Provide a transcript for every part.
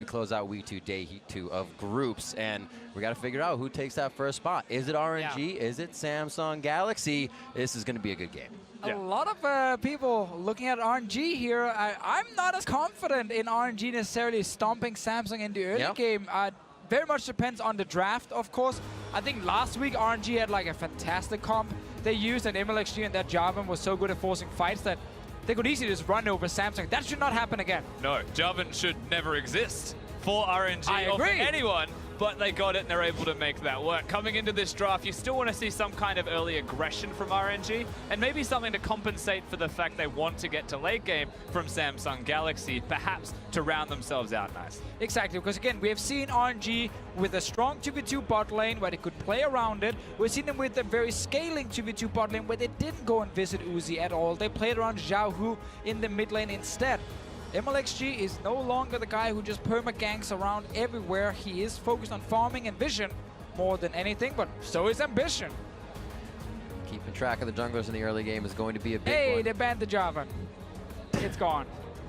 close out week 2, day 2 of groups, and we got to figure out who takes that first spot. Is it RNG? Yeah. Is it Samsung Galaxy? This is going to be a good game. A lot of people looking at RNG here. I'm not as confident in RNG necessarily stomping Samsung in the early game. Very much depends on the draft, of course. I think last week RNG had like a fantastic comp they used, and Mlxg and that Jarvan was so good at forcing fights that they could easily just run over Samsung. That should not happen again. No, Jarvan should never exist for RNG I or for agree. anyone, but they got it and they're able to make that work. Coming into this draft, you still want to see some kind of early aggression from RNG, and maybe something to compensate for the fact they want to get to late game from Samsung Galaxy, perhaps to round themselves out nicely. Exactly, because again, we have seen RNG with a strong 2v2 bot lane where they could play around it. We've seen them with a very scaling 2v2 bot lane where they didn't go and visit Uzi at all. They played around Xiaohu in the mid lane instead. Mlxg is no longer the guy who just perma-ganks around everywhere. He is focused on farming and vision more than anything, but so is ambition. Keeping track of the junglers in the early game is going to be a big one. Hey, they banned the Jarvan. It's gone.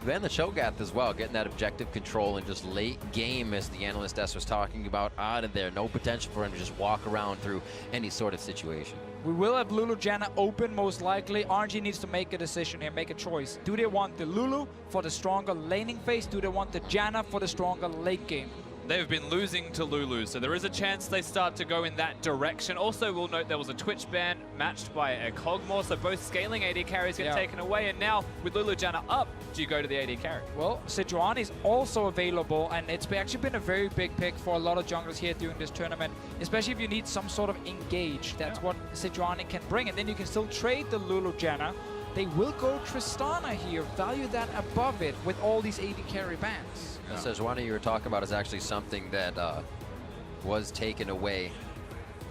Then the Cho'Gath as well, getting that objective control and just late game, as the analyst S was talking about, out of there. No potential for him to just walk around through any sort of situation. We will have Lulu Janna open most likely. RNG needs to make a decision here, make a choice. Do they want the Lulu for the stronger laning phase? Do they want the Janna for the stronger late game? They've been losing to Lulu, so there is a chance they start to go in that direction. Also, we'll note there was a Twitch ban matched by a Kog'Maw, so both scaling AD carries get taken away, and now with Lulu Janna up, do you go to the AD carry? Well, Sejuani is also available, and it's actually been a very big pick for a lot of junglers here during this tournament, especially if you need some sort of engage. That's what Sejuani can bring, and then you can still trade the Lulu Janna. They will go Tristana here, value that above it with all these AD carry bans. Sejuani you were talking about is actually something that was taken away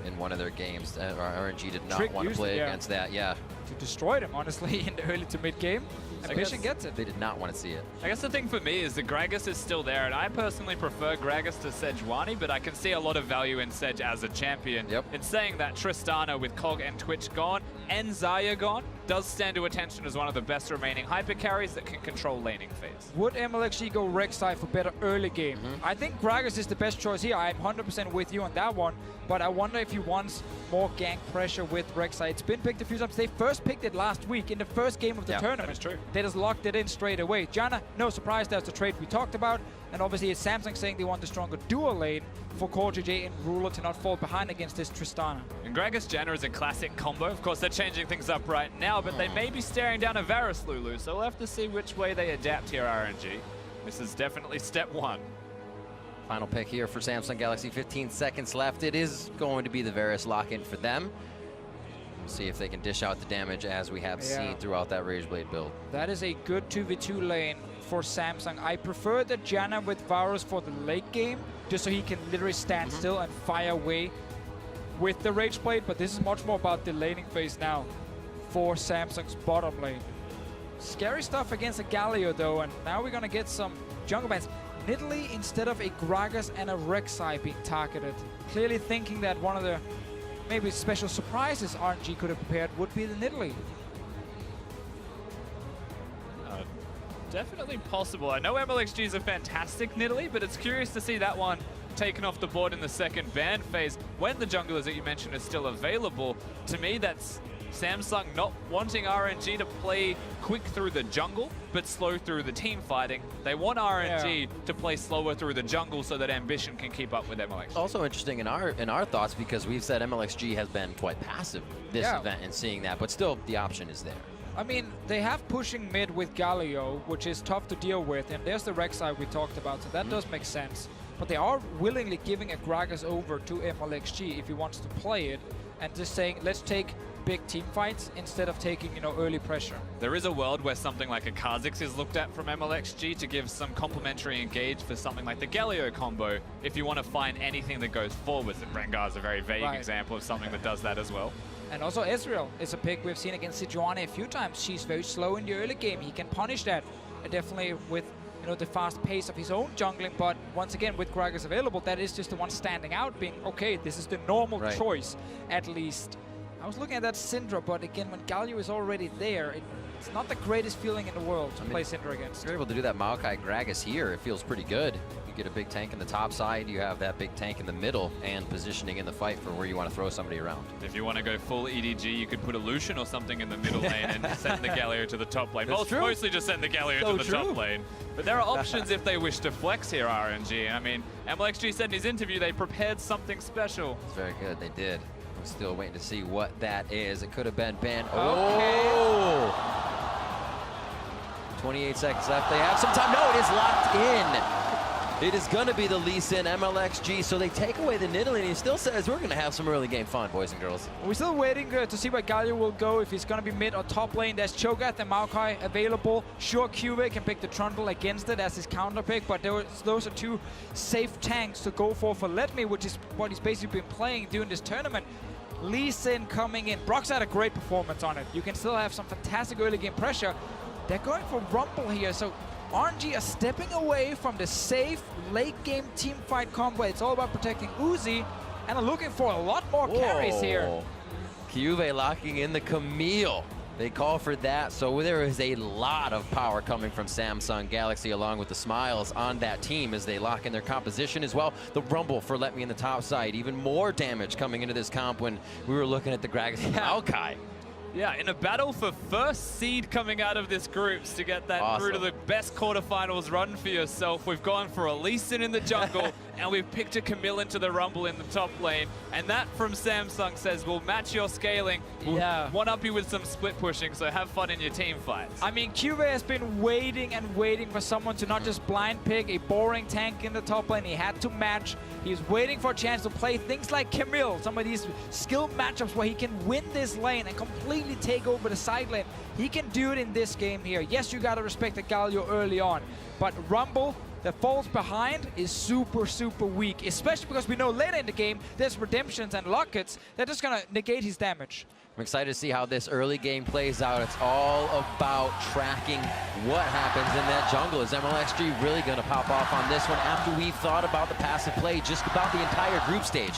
in one of their games. RNG did not want to play against that. Yeah. To destroy them, honestly, in the early to mid game. Ambition gets it. They did not want to see it. I guess the thing for me is that Gragas is still there, and I personally prefer Gragas to Sejuani, but I can see a lot of value in Sej as a champion. In saying that, Tristana with Kog and Twitch gone, and Xayah gone, does stand to attention as one of the best remaining hyper carries that can control laning phase. Would Mlxg go Rek'Sai for better early game? I think Gragas is the best choice here. I'm 100% with you on that one, but I wonder if he wants more gank pressure with Rek'Sai. It's been picked a few times. They first picked it last week in the first game of the tournament. That is true. They just locked it in straight away. Janna, no surprise, that's the trade we talked about. And obviously it's Samsung saying they want the stronger dual lane for CoreJJ and Ruler to not fall behind against this Tristana. And Gragas Janna is a classic combo. Of course, they're changing things up right now, but they may be staring down a Varus Lulu, so we'll have to see which way they adapt here, RNG. This is definitely step one. Final pick here for Samsung Galaxy, 15 seconds left. It is going to be the Varus lock-in for them. We'll see if they can dish out the damage as we have seen throughout that Rageblade build. That is a good 2v2 lane for Samsung. I prefer the Janna with Varus for the late game, just so he can literally stand still and fire away with the Rageblade, but this is much more about the laning phase now for Samsung's bottom lane. Scary stuff against a Galio though, and now we're gonna get some jungle bans. Nidalee instead of a Gragas and a Rek'Sai being targeted. Clearly thinking that one of the maybe special surprises RNG could have prepared would be the Nidalee. Definitely possible. I know Mlxg is a fantastic Nidalee, but it's curious to see that one taken off the board in the second ban phase when the junglers that you mentioned are still available. To me, that's Samsung not wanting RNG to play quick through the jungle, but slow through the team fighting. They want RNG to play slower through the jungle so that Ambition can keep up with Mlxg. Also interesting in our thoughts, because we've said Mlxg has been quite passive this event and seeing that, but still the option is there. I mean, they have pushing mid with Galio, which is tough to deal with, and there's the Rek'Sai we talked about, so that does make sense. But they are willingly giving a Gragas over to Mlxg if he wants to play it, and just saying, let's take big team fights instead of taking, you know, early pressure. There is a world where something like a Kha'Zix is looked at from Mlxg to give some complementary engage for something like the Galio combo if you want to find anything that goes forwards, and Rengar is a very vague example of something that does that as well. And also Ezreal is a pick we've seen against Sejuani a few times. She's very slow in the early game. He can punish that, definitely with, you know, the fast pace of his own jungling. But once again, with Gragas available, that is just the one standing out, being, okay, this is the normal choice, at least. I was looking at that Syndra, but again, when Galio is already there, it's not the greatest feeling in the world to play Syndra against. If you're able to do that Maokai Gragas here, it feels pretty good. You get a big tank in the top side, you have that big tank in the middle, and positioning in the fight for where you want to throw somebody around. If you want to go full EDG, you could put a Lucian or something in the middle lane and send the Galio to the top lane. Mostly just send the Galio to the top lane. But there are options if they wish to flex here, RNG. I mean, Mlxg said in his interview they prepared something special. It's very good, they did. I'm still waiting to see what that is. It could have been Ben. Okay. Oh! 28 seconds left. They have some time. No, it is locked in. It is going to be the Lee Sin Mlxg, so they take away the Nidalee, and he still says we're going to have some early game fun, boys and girls. We're still waiting to see where Galio will go, if he's going to be mid or top lane. There's Cho'Gath and Maokai available. Sure, CuVee can pick the Trundle against it as his counter pick, but those are two safe tanks to go for Letme, which is what he's basically been playing during this tournament. Lee Sin coming in. Brock's had a great performance on it. You can still have some fantastic early game pressure. They're going for Rumble here, so RNG are stepping away from the safe late game team fight comp where it's all about protecting Uzi and are looking for a lot more carries here. CuVee locking in the Camille. They call for that, so there is a lot of power coming from Samsung Galaxy along with the smiles on that team as they lock in their composition as well. The Rumble for Letme in the top side. Even more damage coming into this comp when we were looking at the Gragas and Maokai. Yeah, in a battle for first seed coming out of this groups to get that through to the best quarterfinals run for yourself. We've gone for a Lee Sin in the jungle, and we've picked a Camille into the Rumble in the top lane. And that from Samsung says, we'll match your scaling. We'll one-up you with some split pushing, so have fun in your team fights. I mean, CuVee has been waiting and waiting for someone to not just blind pick a boring tank in the top lane. He had to match. He's waiting for a chance to play things like Camille, some of these skill matchups where he can win this lane and completely take over the side lane. He can do it in this game here. Yes, you gotta respect the Galio early on, but Rumble that falls behind is super, super weak, especially because we know later in the game there's redemptions and lockets that are just gonna negate his damage. I'm excited to see how this early game plays out. It's all about tracking what happens in that jungle. Is Mlxg really going to pop off on this one after we've thought about the passive play just about the entire group stage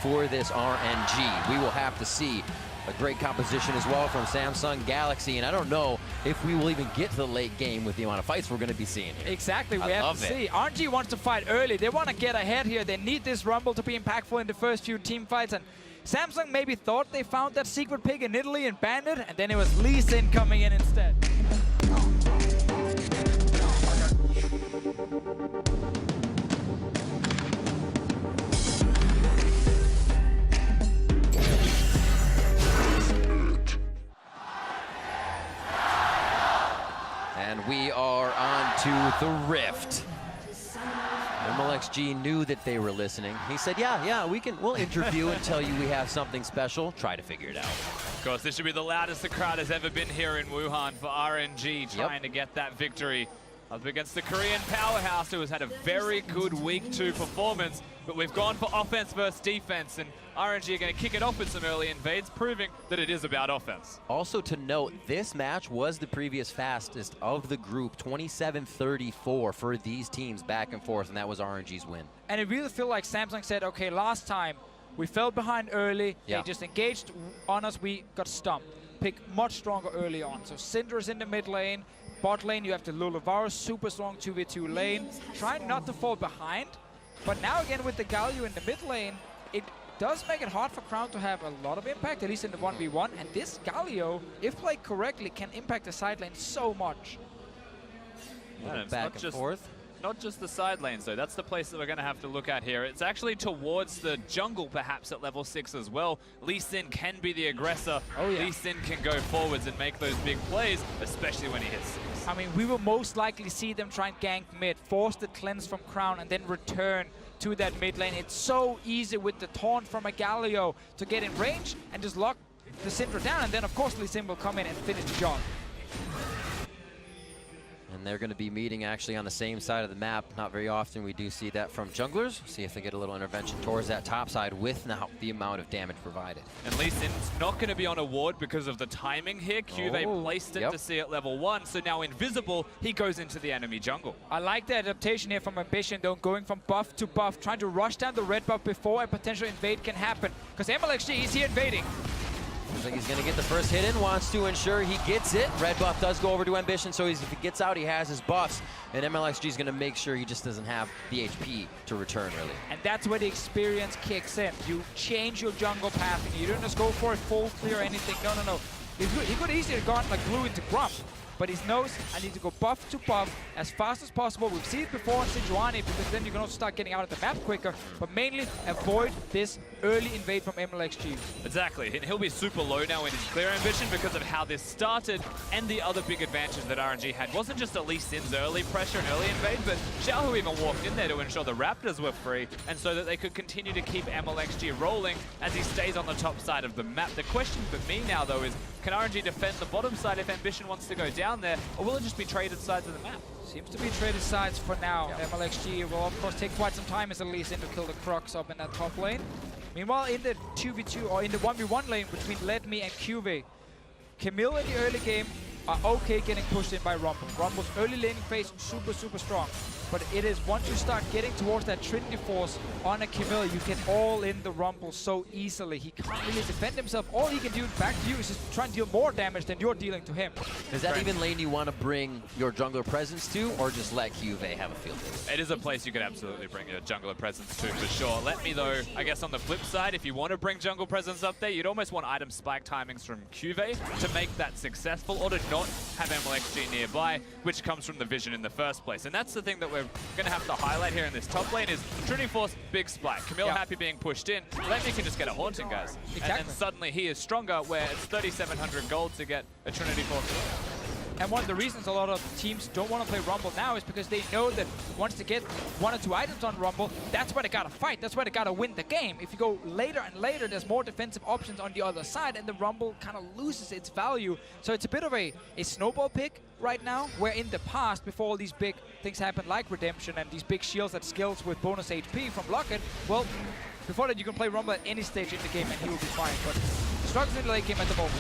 for this RNG? We will have to see. A great composition as well from Samsung Galaxy, and I don't know if we will even get to the late game with the amount of fights we're going to be seeing here. Exactly, we have to see. RNG wants to fight early. They want to get ahead here. They need this Rumble to be impactful in the first few team fights, and Samsung maybe thought they found that secret pick in Italy and banned it, and then it was Lee Sin coming in instead. And we are on to the Rift. Mlxg knew that they were listening. He said, yeah, we'll interview and tell you we have something special. Try to figure it out. Of course, this should be the loudest the crowd has ever been here in Wuhan for RNG, trying to get that victory up against the Korean powerhouse, who has had a very good week 2 performance. But we've gone for offense versus defense, and RNG are going to kick it off with some early invades, proving that it is about offense. Also to note, this match was the previous fastest of the group, 27-34 for these teams back and forth, and that was RNG's win. And it really felt like Samsung said, okay, last time we fell behind early, they just engaged on us, we got stumped. Pick much stronger early on. So Syndra's in the mid lane, bot lane you have the Lulu Varus, super strong 2v2 lane, trying not to fall behind. But now again with the Galio in the mid lane, it does make it hard for Crown to have a lot of impact, at least in the 1v1. And this Galio, if played correctly, can impact the side lane so much. Yeah, back and forth. Not just the side lanes, though. That's the place that we're going to have to look at here. It's actually towards the jungle, perhaps, at level 6 as well. Lee Sin can be the aggressor. Lee Sin can go forwards and make those big plays, especially when he hits 6. I mean, we will most likely see them try and gank mid, force the cleanse from Crown, and then return to that mid lane. It's so easy with the taunt from a Galio to get in range and just lock the Syndra down, and then, of course, Lee Sin will come in and finish the job. And they're going to be meeting actually on the same side of the map. Not very often we do see that from junglers. See if they get a little intervention towards that top side with now the amount of damage provided. And Lee Sin's not going to be on a ward because of the timing here. CuVee placed it to see at level 1, so now invisible, he goes into the enemy jungle. I like the adaptation here from Ambition, though, going from buff to buff, trying to rush down the red buff before a potential invade can happen. Because Mlxg is here invading. Looks like he's going to get the first hit in, wants to ensure he gets it. Red buff does go over to Ambition, so if he gets out, he has his buffs. And Mlxg is going to make sure he just doesn't have the HP to return, really. And that's where the experience kicks in. You change your jungle pathing. You don't just go for a full clear or anything. No. He could easily have gone like Glue into Grump. But he knows I need to go buff to buff as fast as possible. We've seen it before in Sejuani, because then you can also start getting out of the map quicker. But mainly avoid this early invade from Mlxg. Exactly, and he'll be super low now in his clear ambition because of how this started, and the other big advantage that RNG had wasn't just at least Sin's early pressure and early invade, but Xiaohu even walked in there to ensure the Raptors were free, and so that they could continue to keep Mlxg rolling as he stays on the top side of the map. The question for me now, though, is can RNG defend the bottom side if Ambition wants to go down there, or will it just be traded sides of the map? Seems to be traded sides for now. Yep. Mlxg will, of course, take quite some time as a Lee Sin to kill the Crocs up in that top lane. Meanwhile, in the 2v2 or in the 1v1 lane between Letme and CuVee, Camille in the early game are okay getting pushed in by Rumble. Rumble's early laning phase super strong. But it is once you start getting towards that Trinity Force on a Camille, you can all in the Rumble so easily. He can't really defend himself. All he can do back to you is just try and deal more damage than you're dealing to him. Is that even lane you want to bring your jungler presence to, or just let CuVee have a field day? It is a place you could absolutely bring your jungler presence to, for sure. Let me, though, I guess on the flip side, if you want to bring jungle presence up there, you'd almost want item spike timings from CuVee to make that successful, or to not have Mlxg nearby, which comes from the vision in the first place. And that's the thing that we're going to have to highlight here in this top lane is Trinity Force, big spike. Camille happy being pushed in. Letme can just get a haunting, guys. Exactly. And then suddenly he is stronger, where it's 3,700 gold to get a Trinity Force. And one of the reasons a lot of teams don't want to play Rumble now is because they know that once they get 1 or 2 items on Rumble, that's where they gotta fight. That's where they gotta win the game. If you go later and later, there's more defensive options on the other side, and the Rumble kind of loses its value. So it's a bit of a snowball pick right now, where in the past, before all these big things happened like Redemption and these big shields that skills with bonus HP from Locket, well, before that you can play Rumble at any stage in the game and he will be fine. But struggles in the late game at the moment.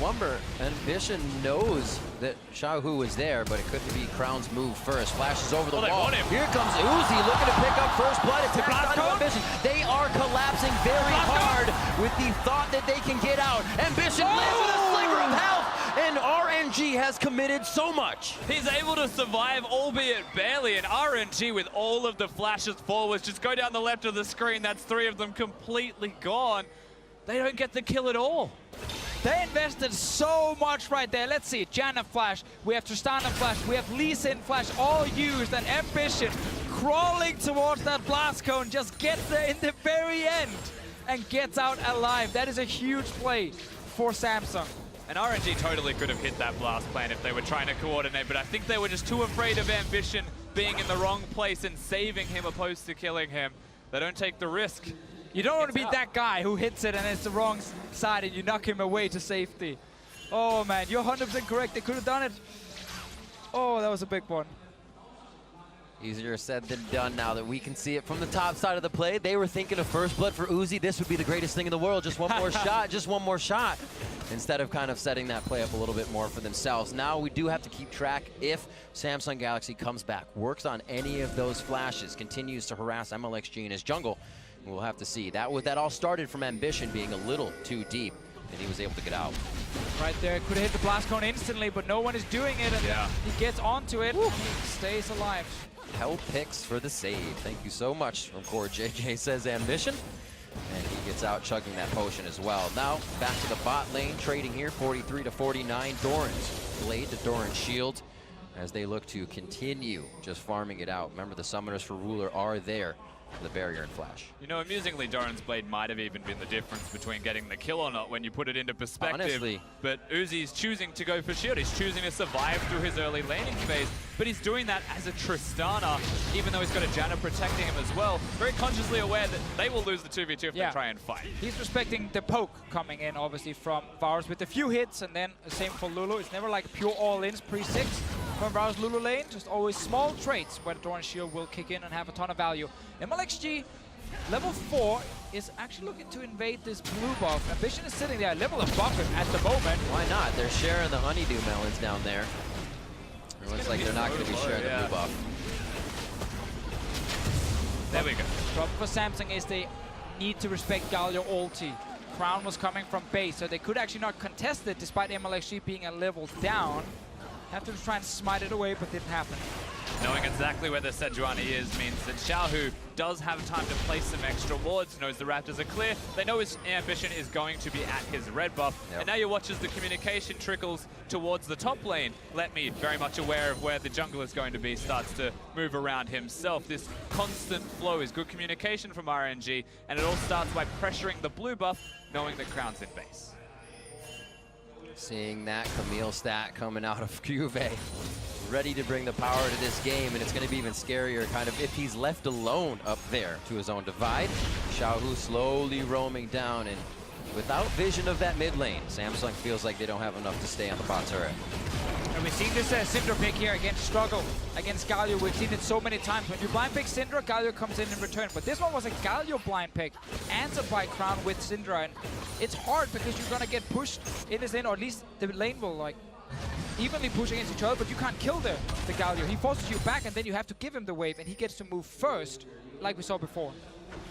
Wumber, Ambition knows that Xiaohu is there, but it couldn't be Crown's move first. Flashes over the wall. Here comes Uzi looking to pick up first blood. It's Ambition. They are collapsing very hard with the thought that they can get out. Ambition lives with a sliver of health, and RNG has committed so much. He's able to survive, albeit barely, and RNG with all of the flashes forwards. Just go down the left of the screen. That's 3 of them completely gone. They don't get the kill at all. They invested so much right there. Let's see, Janna flash, we have Tristana flash, we have Lee Sin flash, all used, and Ambition crawling towards that blast cone, just gets there in the very end and gets out alive. That is a huge play for Samsung. And RNG totally could have hit that blast plan if they were trying to coordinate, but I think they were just too afraid of Ambition being in the wrong place and saving him opposed to killing him. They don't take the risk. You don't want to be that guy who hits it and it's the wrong side and you knock him away to safety. Oh man, you're 100% correct. They could have done it. Oh, that was a big one. Easier said than done now that we can see it from the top side of the play. They were thinking of first blood for Uzi. This would be the greatest thing in the world. Just one more shot, just one more shot. Instead of kind of setting that play up a little bit more for themselves. Now we do have to keep track if Samsung Galaxy comes back, works on any of those flashes, continues to harass Mlxg in his jungle. We'll have to see. That all started from Ambition being a little too deep, and he was able to get out. Right there, could have hit the blast cone instantly, but no one is doing it, and he gets onto it, and he stays alive. Hell picks for the save. Thank you so much from CoreJJ, says Ambition. And he gets out chugging that potion as well. Now, back to the bot lane, trading here, 43 to 49. Doran's blade to Doran's shield as they look to continue just farming it out. Remember, the summoners for Ruler are there. The barrier and flash. You know, amusingly, Doran's blade might have even been the difference between getting the kill or not when you put it into perspective. Honestly. But Uzi's choosing to go for shield. He's choosing to survive through his early laning phase, but he's doing that as a Tristana, even though he's got a Janna protecting him as well. Very consciously aware that they will lose the 2v2 if they try and fight. He's respecting the poke coming in, obviously, from Varus with a few hits, and then the same for Lulu. It's never like pure all-ins pre-6 from Varus Lulu lane, just always small traits where the Doran shield will kick in and have a ton of value. Mlxg, level 4, is actually looking to invade this blue buff. Ambition is sitting there, level above him at the moment. Why not? They're sharing the honeydew melons down there. It looks like they're not going to be sharing the blue buff. There we go. The problem for Samsung is they need to respect Galio ulti. Crown was coming from base, so they could actually not contest it despite Mlxg being a level down. Have to try and smite it away, but didn't happen. Knowing exactly where the Sejuani is means that Xiaohu does have time to place some extra wards, knows the Raptors are clear. They know his ambition is going to be at his red buff. And now you watch as the communication trickles towards the top lane. Letme, very much aware of where the jungle is going to be, starts to move around himself. This constant flow is good communication from RNG, and it all starts by pressuring the blue buff, knowing that Crown's in base. Seeing that Camille stat coming out of CuVee, ready to bring the power to this game, and it's going to be even scarier kind of if he's left alone up there to his own divide. Xiaohu slowly roaming down, and without vision of that mid lane, Samsung feels like they don't have enough to stay on the bot turret. And we've seen this Syndra pick here against Struggle, against Galio. We've seen it so many times. When you blind pick Syndra, Galio comes in return. But this one was a Galio blind pick, answered by Crown with Syndra. And it's hard because you're going to get pushed in his lane, or at least the lane will like evenly push against each other, but you can't kill the Galio. He forces you back, and then you have to give him the wave, and he gets to move first, like we saw before.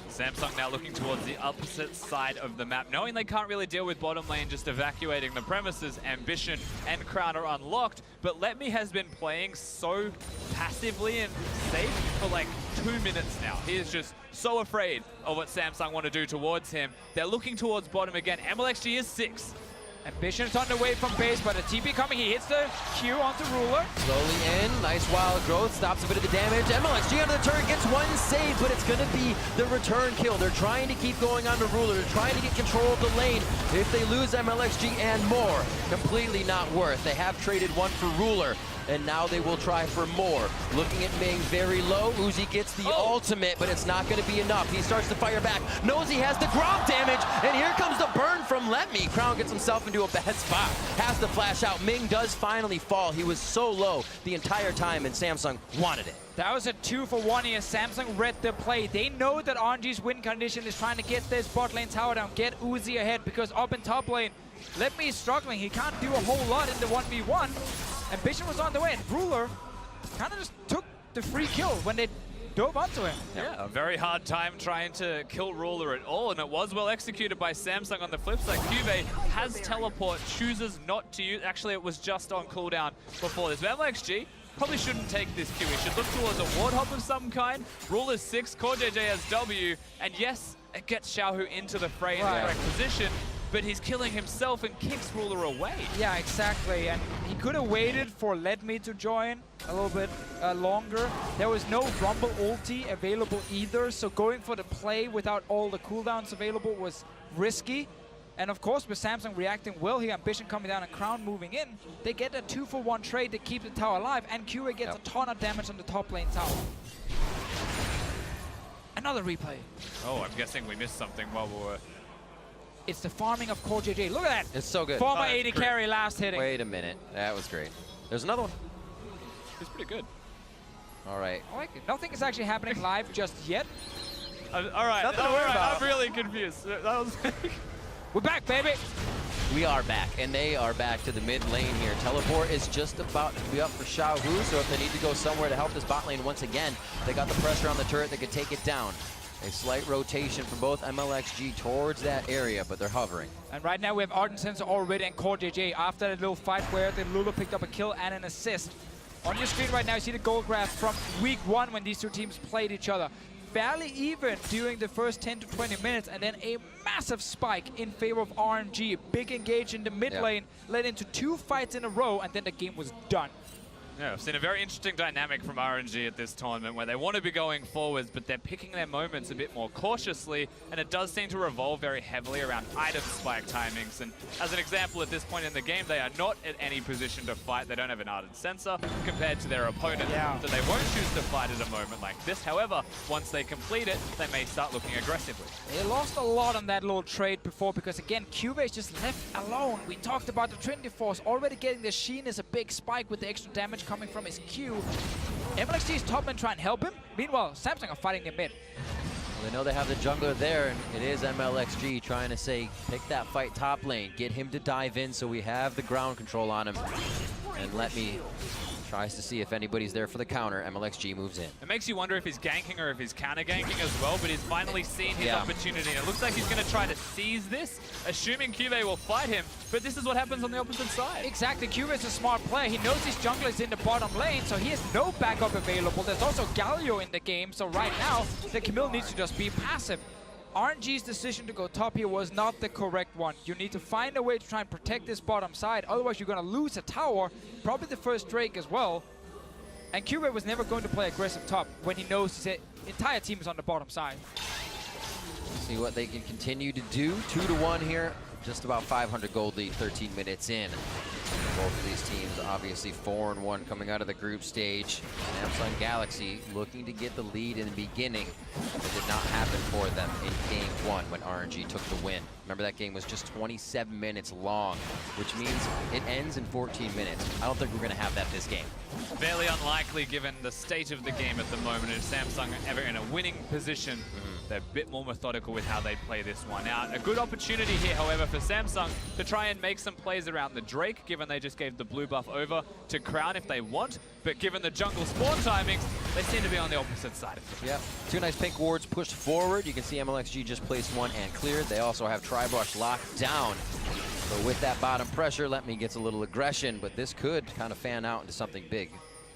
Samsung now looking towards the opposite side of the map, knowing they can't really deal with bottom lane just evacuating the premises. Ambition and Crown are unlocked, but Letme has been playing so passively and safe for like 2 minutes now. He is just so afraid of what Samsung want to do towards him. They're looking towards bottom again. Mlxg is 6. Ambition's on the way from base, but a TP coming. He hits the Q onto Ruler. Slowly in, nice wild growth, stops a bit of the damage. Mlxg under the turret gets one save, but it's going to be the return kill. They're trying to keep going on to Ruler. They're trying to get control of the lane. If they lose Mlxg and more, completely not worth. They have traded one for Ruler, and now they will try for more. Looking at Ming very low. Uzi gets the ultimate, but it's not going to be enough. He starts to fire back. Knows he has the gromp damage, and here comes the burn from Letme. Crown gets himself into a bad spot. Has to flash out. Ming does finally fall. He was so low the entire time, and Samsung wanted it. That was a 2-for-1 here. Samsung read the play. They know that RNG's win condition is trying to get this bot lane tower down, get Uzi ahead, because up in top lane, Letme is struggling. He can't do a whole lot in the 1v1. Ambition was on the way, and Ruler kind of just took the free kill when they dove onto him. Yeah, a very hard time trying to kill Ruler at all, and it was well executed by Samsung. On the flip side, CuVee has teleport, chooses not to use. Actually, it was just on cooldown before this. Mlxg probably shouldn't take this Q. He should look towards a ward hop of some kind. Ruler's 6, CoreJJ has W, and yes, it gets Xiaohu into the fray in the correct position, but he's killing himself and kicks Ruler away. Yeah, exactly. And he could have waited for Letme to join a little bit longer. There was no Rumble ulti available either, so going for the play without all the cooldowns available was risky. And of course, with Samsung reacting well here, Ambition coming down and Crown moving in, they get a 2-for-1 trade to keep the tower alive, and CuVee gets a ton of damage on the top lane tower. Another replay. Oh, I'm guessing we missed something while we were... It's the farming of CoreJJ. Look at that. It's so good. Former AD carry last hitting. Wait a minute. That was great. There's another one. It's pretty good. All right. I like it. Nothing is actually happening live just yet. All right. Nothing to worry about. I'm really confused. That was We're back, baby. We are back, and they are back to the mid lane here. Teleport is just about to be up for Xiaohu, so if they need to go somewhere to help this bot lane once again, they got the pressure on the turret that could take it down. A slight rotation from both Mlxg towards that area, but they're hovering. And right now we have Ardent Sensor already and CoreJJ after a little fight where the Lulu picked up a kill and an assist. On your screen right now, you see the goal graph from week 1 when these two teams played each other. Fairly even during the first 10 to 20 minutes, and then a massive spike in favor of RNG. Big engage in the mid lane led into 2 fights in a row, and then the game was done. Yeah, I've seen a very interesting dynamic from RNG at this tournament where they want to be going forwards, but they're picking their moments a bit more cautiously, and it does seem to revolve very heavily around item spike timings. And as an example, at this point in the game, they are not at any position to fight. They don't have an ardent sensor compared to their opponent, so they won't choose to fight at a moment like this. However, once they complete it, they may start looking aggressively. They lost a lot on that little trade before because, again, CuVee is just left alone. We talked about the Trinity Force already getting the Sheen is a big spike with the extra damage coming from his Q. Mlxg's top man trying to help him. Meanwhile, Samsung are fighting the mid. Well, they know they have the jungler there, and it is Mlxg trying to say, pick that fight top lane, get him to dive in so we have the ground control on him. And Letme Tries to see if anybody's there for the counter. Mlxg moves in. It makes you wonder if he's ganking or if he's counter-ganking as well, but he's finally seen his opportunity. And it looks like he's going to try to seize this, assuming CuVee will fight him. But this is what happens on the opposite side. Exactly, CuVee is a smart player. He knows his jungler is in the bottom lane, so he has no backup available. There's also Galio in the game, so right now, the Camille needs to just be passive. RNG's decision to go top here was not the correct one. You need to find a way to try and protect this bottom side, otherwise you're going to lose a tower, probably the first Drake as well. And CuVee was never going to play aggressive top when he knows his entire team is on the bottom side. See what they can continue to do. 2-1 here. Just about 500 gold lead, 13 minutes in. Both of these teams obviously 4-1 coming out of the group stage. Samsung Galaxy looking to get the lead in the beginning. It did not happen for them in game 1 when RNG took the win. Remember, that game was just 27 minutes long, which means it ends in 14 minutes. I don't think we're going to have that this game. Fairly unlikely given the state of the game at the moment. If Samsung are ever in a winning position, they're a bit more methodical with how they play this one out. A good opportunity here, however, for Samsung to try and make some plays around the Drake, given they just gave the blue buff over to Crown if they want. But given the jungle spawn timings, they seem to be on the opposite side of it. Yep. 2 nice pink wards pushed forward. You can see Mlxg just placed one and cleared. They also have Tri-Brush locked down. So with that bottom pressure, Letme gets a little aggression, but this could kind of fan out into something big.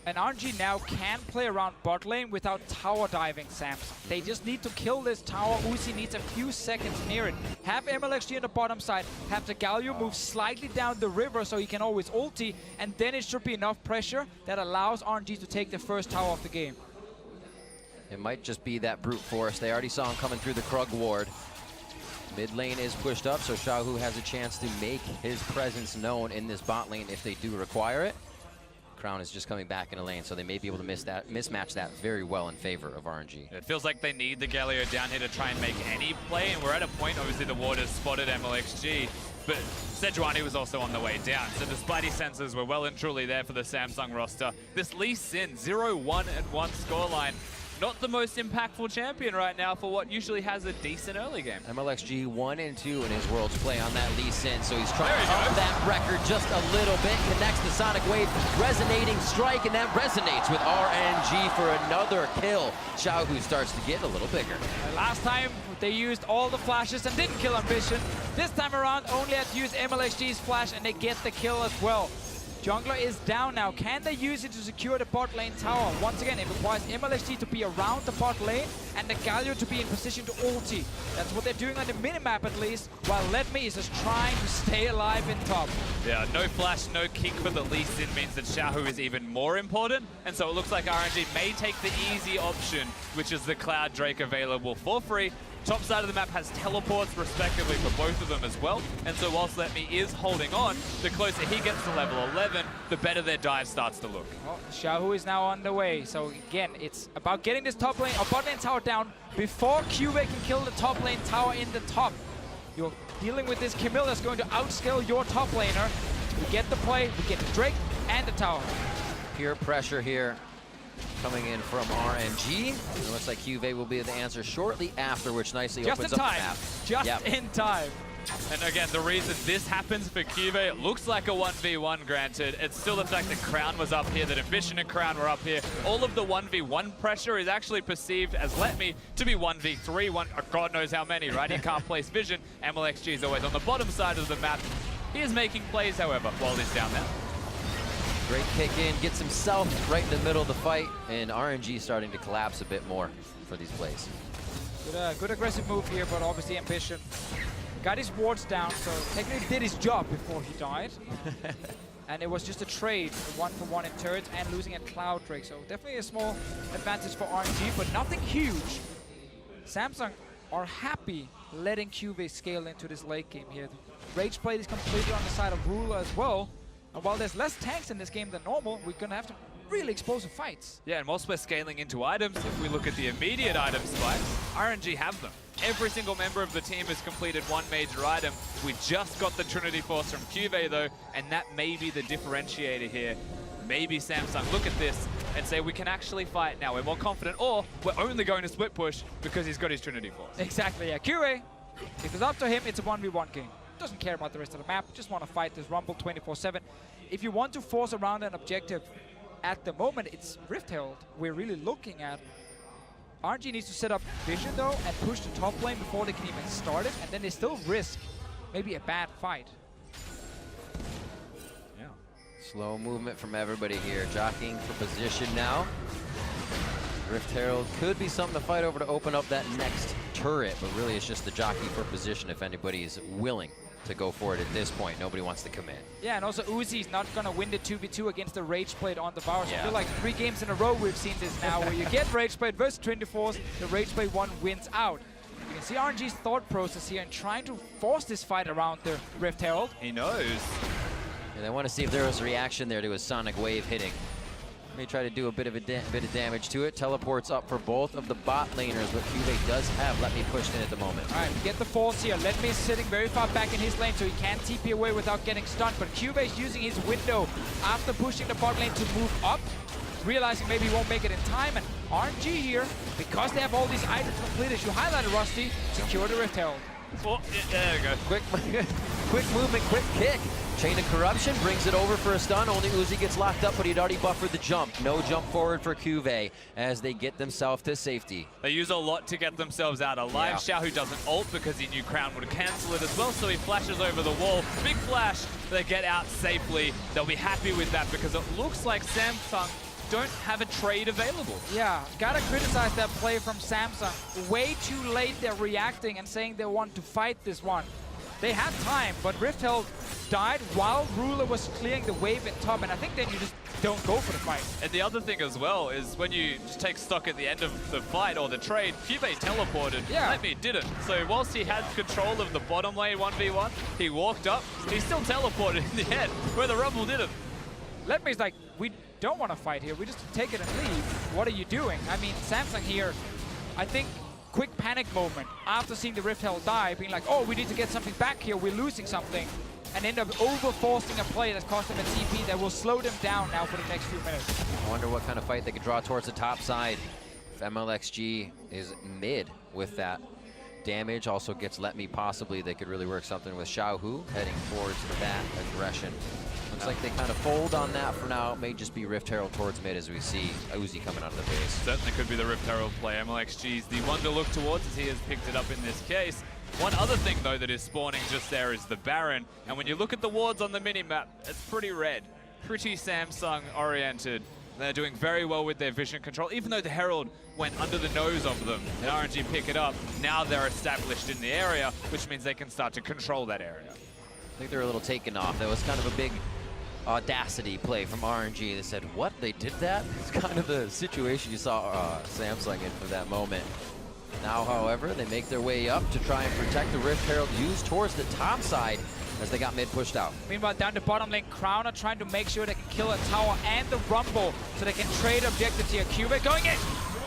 And RNG now can play around bot lane without tower diving Samsung. They just need to kill this tower. Uzi needs a few seconds near it. Have Mlxg on the bottom side, have the Galio move slightly down the river so he can always ulti, and then it should be enough pressure that allows RNG to take the first tower of the game. It might just be that brute force. They already saw him coming through the Krug ward. Mid lane is pushed up, so Xiaohu has a chance to make his presence known in this bot lane if they do require it. Crown is just coming back in a lane, so they may be able to mismatch that very well in favor of RNG. It feels like they need the Galio down here to try and make any play, and we're at a point, obviously the ward has spotted Mlxg, but Sejuani was also on the way down, so the Spidey sensors were well and truly there for the Samsung roster. This Lee Sin, 0-1 and 1 scoreline. Not the most impactful champion right now for what usually has a decent early game. Mlxg 1-2 in his Worlds play on that Lee Sin, so he's trying to up that record just a little bit. Connects the Sonic Wave, resonating strike, and that resonates with RNG for another kill. Xiaohu starts to get a little bigger. Last time they used all the flashes and didn't kill Ambition. This time around only had to use Mlxg's flash and they get the kill as well. Jungler is down now. Can they use it to secure the bot lane tower? Once again, it requires Mlxg to be around the bot lane and the Galio to be in position to ulti. That's what they're doing on the minimap at least, while Letme is just trying to stay alive in top. Yeah, no flash, no kick for the Lee Sin means that Xiaohu is even more important, and so it looks like RNG may take the easy option, which is the Cloud Drake available for free. Top side of the map has teleports respectively for both of them as well, and so whilst Letme is holding on, the closer he gets to level 11, the better their dive starts to look. Well, Xiaohu is now on the way, so again, it's about getting this top lane or bot lane tower down before CuVee can kill the top lane tower in the top. You're dealing with this Camille that's going to outscale your top laner. We get the play, we get the Drake and the tower. Pure pressure here coming in from RNG. It looks like CuVee will be the answer shortly after, which nicely opens up the map. Just in time. And again, the reason this happens for CuVee, it looks like a 1v1 granted. It's still the fact that Crown was up here, that Ambition and Crown were up here. All of the 1v1 pressure is actually perceived as Letme to be 1v3, God knows how many, right? He can't place vision. Mlxg is always on the bottom side of the map. He is making plays, however, while he's down there. Great kick in, gets himself right in the middle of the fight, and RNG starting to collapse a bit more for these plays. Good aggressive move here, but obviously Ambition got his wards down, so technically did his job before he died. And it was just a trade, 1-for-1 in turrets and losing a Cloud Drake, so definitely a small advantage for RNG, but nothing huge. Samsung are happy letting CuVee scale into this late game here. The Rage plate is completely on the side of Ruler as well. And while there's less tanks in this game than normal, we're going to have to really explosive fights. Yeah, and whilst we're scaling into items, if we look at the immediate item spikes, RNG have them. Every single member of the team has completed one major item. We just got the Trinity Force from CuVee though, and that may be the differentiator here. Maybe Samsung look at this and say, we can actually fight now. We're more confident, or we're only going to split push because he's got his Trinity Force. Exactly, yeah. CuVee, if it's up to him, it's a 1v1 game. Doesn't care about the rest of the map, just want to fight this Rumble 24/7. If you want to force around an objective, at the moment, it's Rift Herald we're really looking at. RNG needs to set up vision, though, and push the top lane before they can even start it, and then they still risk maybe a bad fight. Yeah. Slow movement from everybody here, jockeying for position now. Rift Herald could be something to fight over to open up that next turret, but really it's just the jockey for position if anybody is willing to go for it at this point. Nobody wants to commit. Yeah, and also Uzi's not going to win the 2v2 against the Rage Blade on the Varus. Yeah. I feel like 3 games in a row we've seen this now, where you get Rage Blade versus 24s, the Rage Blade one wins out. You can see RNG's thought process here and trying to force this fight around the Rift Herald. He knows. And I want to see if there was a reaction there to his Sonic Wave hitting. May try to do a bit of damage to it. Teleports up for both of the bot laners, but CuVee does have Letme pushed in at the moment. All right, get the force here. Letme is sitting very far back in his lane, so he can't TP away without getting stunned. But CuVee is using his window after pushing the bot lane to move up, realizing maybe he won't make it in time. And RNG here, because they have all these items completed, as you highlighted, Rusty, secure the Rift Herald. Oh, there we go. Quick movement, quick kick. Chain of Corruption brings it over for a stun. Only Uzi gets locked up, but he'd already buffered the jump. No jump forward for CuVee as they get themselves to safety. They use a lot to get themselves out alive. Yeah. Xiaohu doesn't ult because he knew Crown would cancel it as well, so he flashes over the wall. Big flash. They get out safely. They'll be happy with that because it looks like Samsung don't have a trade available. Yeah, gotta criticize that play from Samsung. Way too late they're reacting and saying they want to fight this one. They had time, but Rift Herald died while Ruler was clearing the wave in top, and I think then you just don't go for the fight. And the other thing as well is when you just take stock at the end of the fight or the trade, CuVee teleported, Yeah. Letme didn't. So whilst he had control of the bottom lane 1v1, he walked up, he still teleported in the end, where the Rumble didn't. Letme's like, we don't want to fight here, we just take it and leave. What are you doing? I mean, Samsung here, I think, quick panic moment after seeing the Rift Herald die, being like, oh, we need to get something back here, we're losing something, and end up over-forcing a play that cost them a TP that will slow them down now for the next few minutes. I wonder what kind of fight they could draw towards the top side. If Mlxg is mid with that damage, also gets Letme possibly, they could really work something with Xiaohu heading towards that aggression. Looks like they kind of fold on that for now. It may just be Rift Herald towards mid as we see Uzi coming out of the base. Certainly could be the Rift Herald play. Mlxg is the one to look towards as he has picked it up in this case. One other thing, though, that is spawning just there is the Baron. And when you look at the wards on the minimap, it's pretty red, pretty Samsung-oriented. They're doing very well with their vision control, even though the Herald went under the nose of them and RNG pick it up. Now they're established in the area, which means they can start to control that area. I think they're a little taken off. That was kind of a big audacity play from RNG. They said, what? They did that? It's kind of the situation you saw Samsung in for that moment. Now, however, they make their way up to try and protect the Rift Herald used towards the top side as they got mid pushed out. Meanwhile, down the bottom lane, Crown are trying to make sure they can kill a tower and the Rumble so they can trade objectives here. CuVee going in!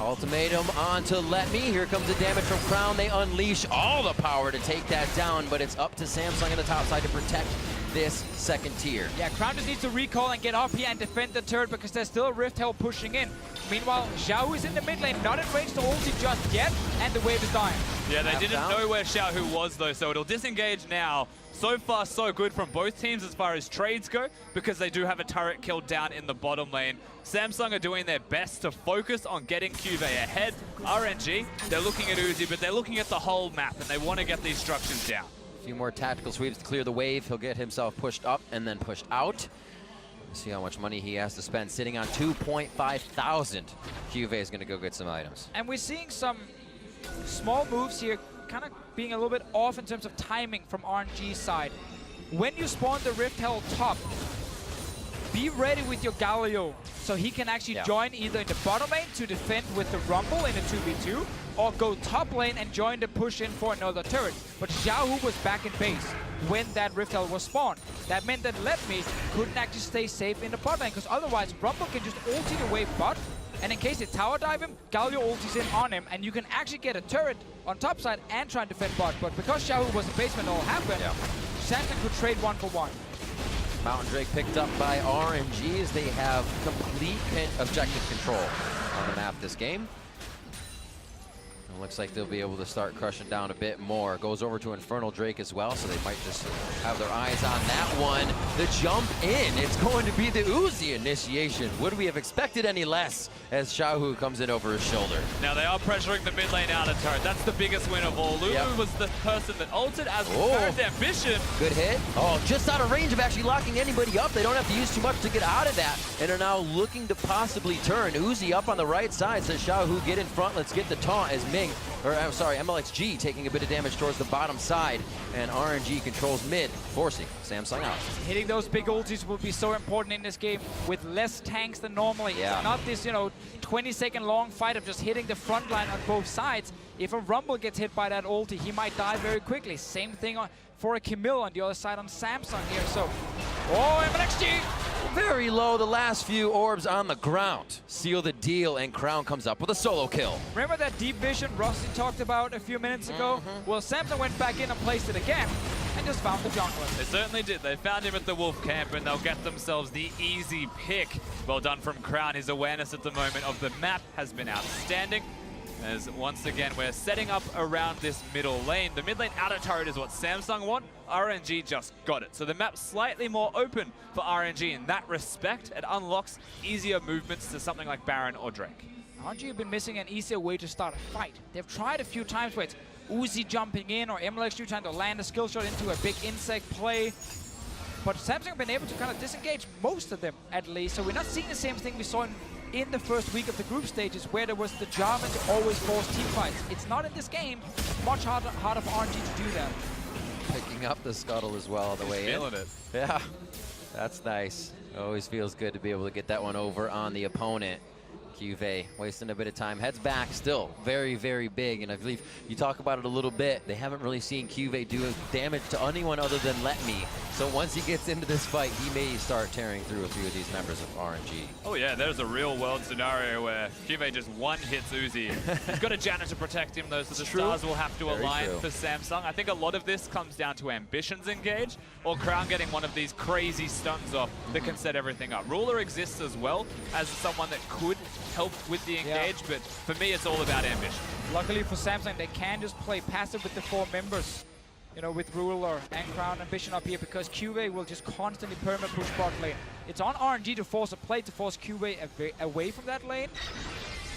Ultimatum onto Letme. Here comes the damage from Crown. They unleash all the power to take that down, but it's up to Samsung on the top side to protect this second tier. Yeah, Crown just needs to recall and get up here and defend the turret because there's still a Rift Herald pushing in. Meanwhile, Xiaohu is in the mid lane, not in range to ulti just yet, and the wave is dying. Yeah, they didn't know where Xiaohu was, though, so it'll disengage now. So far, so good from both teams as far as trades go, because they do have a turret killed down in the bottom lane. Samsung are doing their best to focus on getting CuVee ahead. RNG, they're looking at Uzi, but they're looking at the whole map, and they want to get these structures down. A few more tactical sweeps to clear the wave. He'll get himself pushed up and then pushed out. See how much money he has to spend. Sitting on 2.5 thousand. CuVee is going to go get some items. And we're seeing some small moves here, kind of being a little bit off in terms of timing from RNG's side. When you spawn the Rift Herald top, be ready with your Galio so he can actually join either in the bottom lane to defend with the Rumble in a 2v2, or go top lane and join the push in for another turret. But Xiaohu was back in base when that Rift Herald was spawned. That meant that Letme couldn't actually stay safe in the bot lane, because otherwise Rumble can just ulti the wave bot, and in case they tower dive him, Galio ultis in on him, and you can actually get a turret on top side and try and defend bot. But because Xiaohu was in base when it all happened, Samsung could trade 1-for-1. Mountain Drake picked up by RNG as they have complete objective control on the map this game. Looks like they'll be able to start crushing down a bit more. Goes over to Infernal Drake as well, so they might just have their eyes on that one. The jump in, it's going to be the Uzi initiation. Would we have expected any less as Xiaohu comes in over his shoulder? Now they are pressuring the mid lane out of turret. That's the biggest win of all. Lulu was the person that ulted as was Ambition. Good hit. Oh, just out of range of actually locking anybody up. They don't have to use too much to get out of that, and are now looking to possibly turn. Uzi up on the right side, says Xiaohu, get in front, let's get the taunt as Ming, or I'm sorry, Mlxg taking a bit of damage towards the bottom side, and RNG controls mid, forcing Samsung out. Hitting those big ultis will be so important in this game with less tanks than normally. Yeah. It's not this, 20-second long fight of just hitting the front line on both sides. If a Rumble gets hit by that ulti, he might die very quickly. Same thing for a Camille on the other side on Samsung here. So, Mlxg! Very low, the last few orbs on the ground. Seal the deal, and Crown comes up with a solo kill. Remember that deep vision Rossi talked about a few minutes ago? Well, Samsung went back in and placed it again, and just found the jungler. They certainly did. They found him at the Wolf camp, and they'll get themselves the easy pick. Well done from Crown. His awareness at the moment of the map has been outstanding. As once again, we're setting up around this middle lane. The mid lane outer turret is what Samsung want. RNG just got it. So the map's slightly more open for RNG in that respect. It unlocks easier movements to something like Baron or Drake. RNG have been missing an easier way to start a fight. They've tried a few times where it's Uzi jumping in or Mlxg trying to land a skill shot into a big insect play. But Samsung have been able to kind of disengage most of them, at least. So we're not seeing the same thing we saw in the first week of the group stages, where there was the Jarvan to always force team fights. It's not in this game. Much harder for RNG to do that. Picking up the scuttle as well on the way in. Feeling it. Yeah, that's nice. Always feels good to be able to get that one over on the opponent. CuVee wasting a bit of time, heads back, still very, very big, and I believe you talk about it a little bit. They haven't really seen CuVee do damage to anyone other than Letme. So once he gets into this fight, he may start tearing through a few of these members of RNG. Oh yeah, there's a real world scenario where CuVee just one-hits Uzi. He's got a Janna to protect him though, so the stars will have to align for Samsung. I think a lot of this comes down to ambitions engage, or Crown getting one of these crazy stuns off that can set everything up. Ruler exists as well as someone that could help with the engage, but for me it's all about ambition. Luckily for Samsung, they can just play passive with the 4 members, with Ruler and Crown Ambition up here, because CuVee will just constantly perma-push bot lane. It's on RNG to force a play, to force CuVee away from that lane.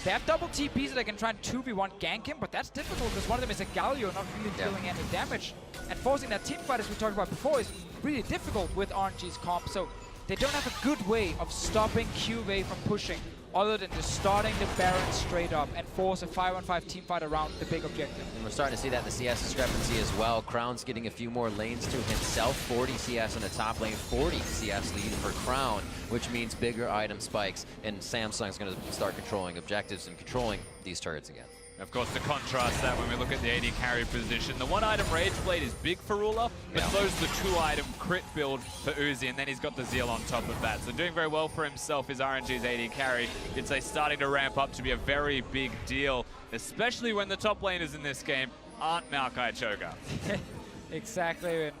They have double TPs that they can try and 2v1 gank him, but that's difficult because one of them is a Galio, not really dealing any damage. And forcing that team fight, as we talked about before, is really difficult with RNG's comp, so they don't have a good way of stopping CuVee from pushing, other than just starting the Baron straight up and force a 5-on-5 team fight around the big objective. And we're starting to see that in the CS discrepancy as well. Crown's getting a few more lanes to himself. 40 CS in the top lane, 40 CS lead for Crown, which means bigger item spikes, and Samsung's going to start controlling objectives and controlling these turrets again. Of course, to contrast that, when we look at the AD carry position, the 1-item Rage Blade is big for Ruler, but so's the 2-item crit build for Uzi, and then he's got the Zeal on top of that. So doing very well for himself is RNG's AD carry. It's starting to ramp up to be a very big deal, especially when the top laners in this game aren't Maokai Cho'Gath. Exactly. And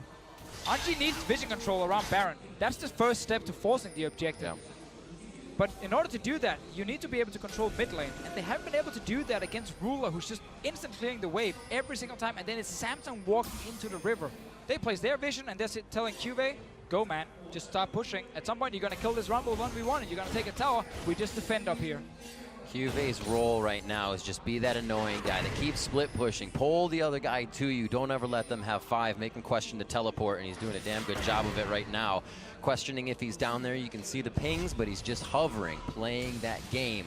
RNG needs vision control around Baron. That's the first step to forcing the objective. Yeah. But in order to do that, you need to be able to control mid lane. And they haven't been able to do that against Ruler, who's just instant clearing the wave every single time. And then it's Samsung walking into the river. They place their vision and they're telling CuVee, go man, just start pushing. At some point you're going to kill this Rumble 1v1 and you're going to take a tower. We just defend up here. CuVee's role right now is just be that annoying guy that keeps split pushing, pull the other guy to you, don't ever let them have 5, make him question the teleport, and he's doing a damn good job of it right now. Questioning if he's down there, you can see the pings, but he's just hovering, playing that game.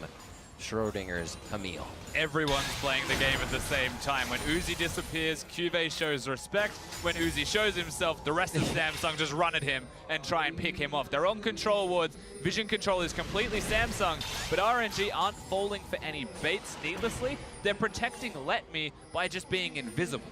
Schrodinger's Camille. Everyone's playing the game at the same time. When Uzi disappears, CuVee shows respect. When Uzi shows himself, the rest of Samsung just run at him and try and pick him off. They're on control wards. Vision control is completely Samsung, but RNG aren't falling for any baits needlessly. They're protecting Letme by just being invisible.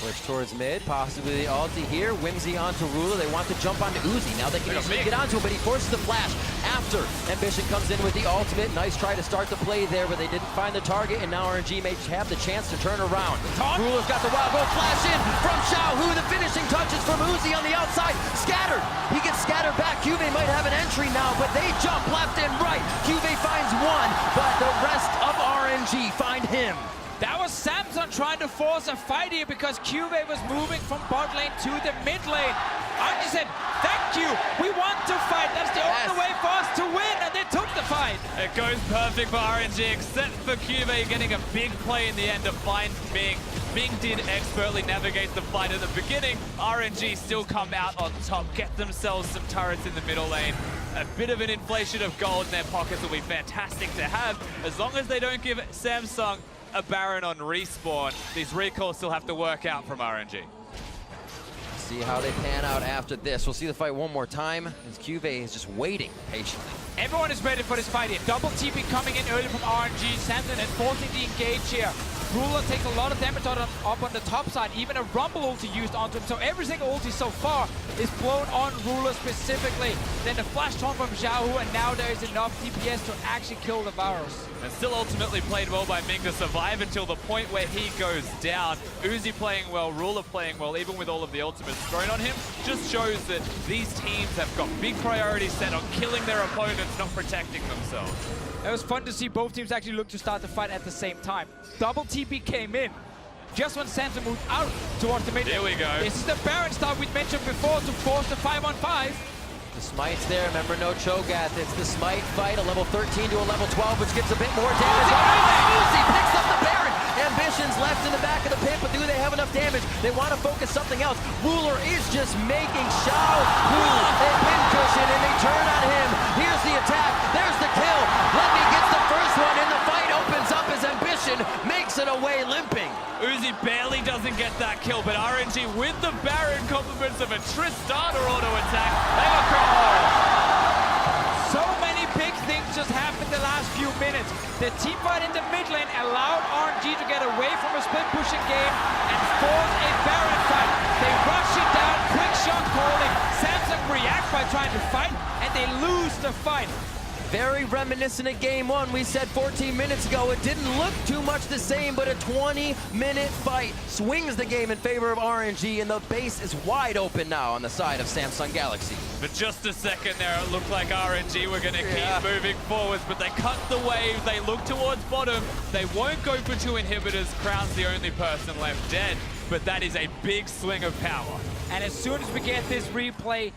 Push towards mid, possibly the ulti here. Whimsy onto Ruler. They want to jump onto Uzi. Now they can easily get onto him, but he forces the flash after Ambition comes in with the ultimate. Nice try to start the play there, but they didn't find the target, and now RNG may have the chance to turn around. Ruler's got the wild go flash in from Xiaohu. The finishing touches from Uzi on the outside. Scattered. He gets scattered back. CuVee might have an entry now, but they jump left and right. CuVee finds one, but the rest of RNG RNG find him? That was Samsung trying to force a fight here because CuVee was moving from bot lane to the mid lane. RNG said, thank you, we want to fight. That's the only way for us to win, and they took the fight. It goes perfect for RNG, except for CuVee getting a big play in the end to find Ming. Ming did expertly navigate the fight at the beginning. RNG still come out on top, get themselves some turrets in the middle lane. A bit of an inflation of gold in their pockets will be fantastic to have, as long as they don't give Samsung a Baron on respawn. These recalls still have to work out from RNG. See how they pan out after this. We'll see the fight one more time as CuVee is just waiting patiently. Everyone is ready for this fight here. Double TP coming in early from RNG. Samsung enforcing the engage here. Ruler takes a lot of damage up on the top side. Even a Rumble ulti used onto him. So every single ulti so far is blown on Ruler specifically. Then the flash taunt from Xiaohu, and now there is enough DPS to actually kill the Varus. And still ultimately played well by Ming to survive until the point where he goes down. Uzi playing well, Ruler playing well, even with all of the ultimates thrown on him, just shows that these teams have got big priorities set on killing their opponents, not protecting themselves. It was fun to see both teams actually look to start the fight at the same time. Double TP came in just when Samsung moved out towards the mid. Here we go. This is the Baron start we mentioned before to force the 5-on-5. The smite's there, remember no Cho'Gath. It's the smite fight, a level 13 to a level 12, which gives a bit more damage. Uzi picks up the Baron. Ambition's left in the back of the pit, but do they have enough damage? They want to focus something else. Ruler is just making Xiaohu a pincushion, and they turn on him. Here's the attack, there's the kill. Letme gets the first one, and the fight opens up as Ambition makes it away limping. Uzi barely doesn't get that kill, but RNG with the Baron compliments of a Tristana auto attack. They got caught. So many big things just happened the last few minutes. The team fight in the mid lane allowed RNG to get away from a split pushing game and force a Baron fight. They rush it down, quick shot calling. Samsung react by trying to fight, and they lose the fight. Very reminiscent of game one. We said 14 minutes ago it didn't look too much the same, but a 20-minute fight swings the game in favor of RNG, and the base is wide open now on the side of Samsung Galaxy. For just a second there, it looked like RNG were going to keep moving forwards, but they cut the wave. They look towards bottom. They won't go for two inhibitors. Crown's the only person left dead, but that is a big swing of power. And as soon as we get this replay,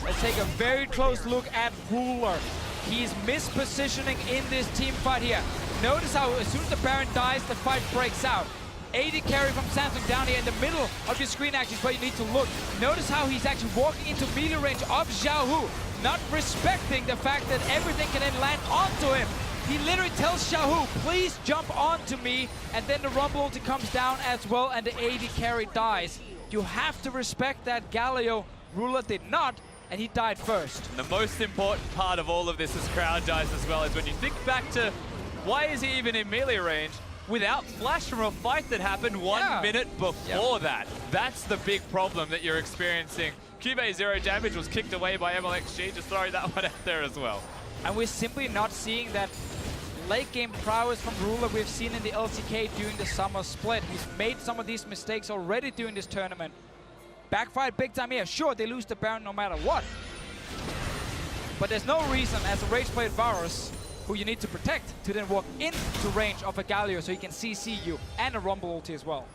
let's take a very close look at Ruler. He's mispositioning in this team fight here. Notice how as soon as the Baron dies, the fight breaks out. AD carry from Samsung down here in the middle of your screen actually is where you need to look. Notice how he's actually walking into melee range of Xiaohu, not respecting the fact that everything can then land onto him. He literally tells Xiaohu, please jump onto me, and then the Rumble ulti comes down as well, and the AD carry dies. You have to respect that. Galio, Ruler did not, and he died first. The most important part of all of this as Crown dies as well is when you think back to why is he even in melee range without flash from a fight that happened 1 minute before that. That's the big problem that you're experiencing. CuVee 0 damage was kicked away by Mlxg, just throwing that one out there as well. And we're simply not seeing that late game prowess from Ruler we've seen in the LCK during the summer split. He's made some of these mistakes already during this tournament. Backfired big time here. Sure, they lose the Baron no matter what. But there's no reason as a rage played Varus, who you need to protect, to then walk into range of a Galio so he can CC you, and a Rumble ulti as well.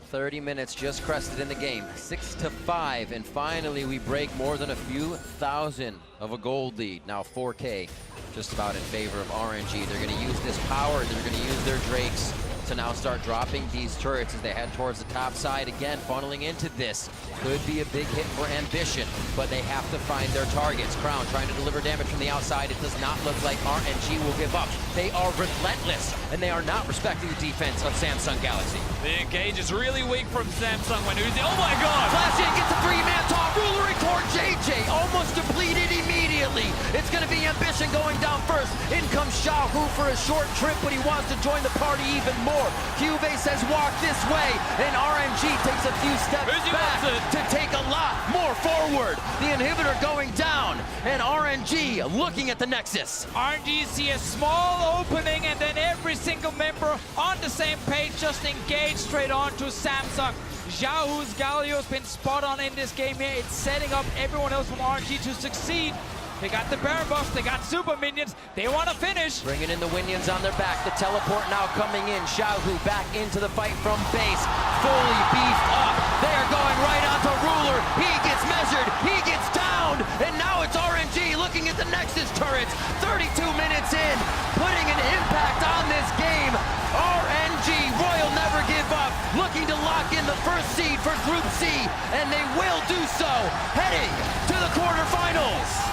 30 minutes just crested in the game, 6-5, and finally we break more than a few thousand of a gold lead. Now 4K, just about in favor of RNG. They're going to use this power, they're going to use their Drakes to now start dropping these turrets as they head towards the top side again, funneling into this. Could be a big hit for Ambition, but they have to find their targets. Crown trying to deliver damage from the outside. It does not look like RNG will give up. They are relentless, and they are not respecting the defense of Samsung Galaxy. The engage is really weak from Samsung when Uzi, oh my god! Flash in, gets a 3-man top, Ruler and CoreJJ almost depleted immediately. It's going to be Ambition going down first. In comes Xiaohu for a short trip, but he wants to join the party even more. CuVee says walk this way, and RNG takes a few steps back to take a lot more forward. The inhibitor going down, and RNG looking at the Nexus. RNG see a small opening, and then every single member on the same page just engage straight on to Samsung. Xiaohu's Galio has been spot on in this game here. It's setting up everyone else from RNG to succeed. They got the Baron buffs, they got super minions, they want to finish. Bringing in the Winions on their back. The teleport now coming in. Xiaohu back into the fight from base. Fully beefed up. They are going right onto Ruler. He gets measured. He gets downed. And now it's RNG looking at the Nexus turrets. 32 minutes in. Putting an impact on this game. RNG, Royal never give up. Looking to lock in the first seed for Group C. And they will do so. Heading to the quarterfinals.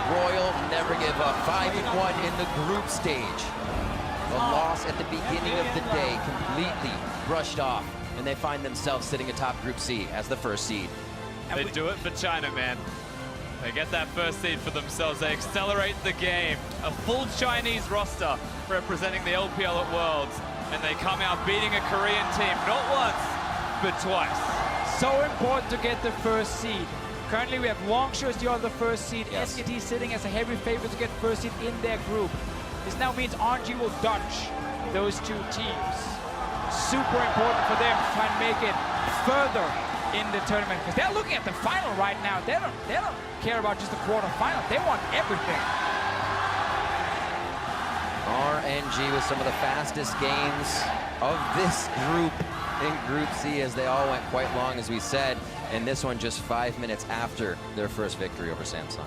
Royal never give up. 5-1 in the group stage. A loss at the beginning of the day completely brushed off, and they find themselves sitting atop Group C as the first seed. They do it for China, man. They get that first seed for themselves. They accelerate the game. A full Chinese roster representing the LPL at Worlds, and they come out beating a Korean team, not once, but twice. So important to get the first seed. Currently we have Longshu as the first seed, Yes. SKT sitting as a heavy favorite to get first seed in their group. This now means RNG will dodge those two teams. Super important for them to try and make it further in the tournament, because they're looking at the final right now. They don't care about just the quarterfinal. They want everything. RNG with some of the fastest games of this group in Group C, as they all went quite long, as we said, and this one just 5 minutes after their first victory over Samsung.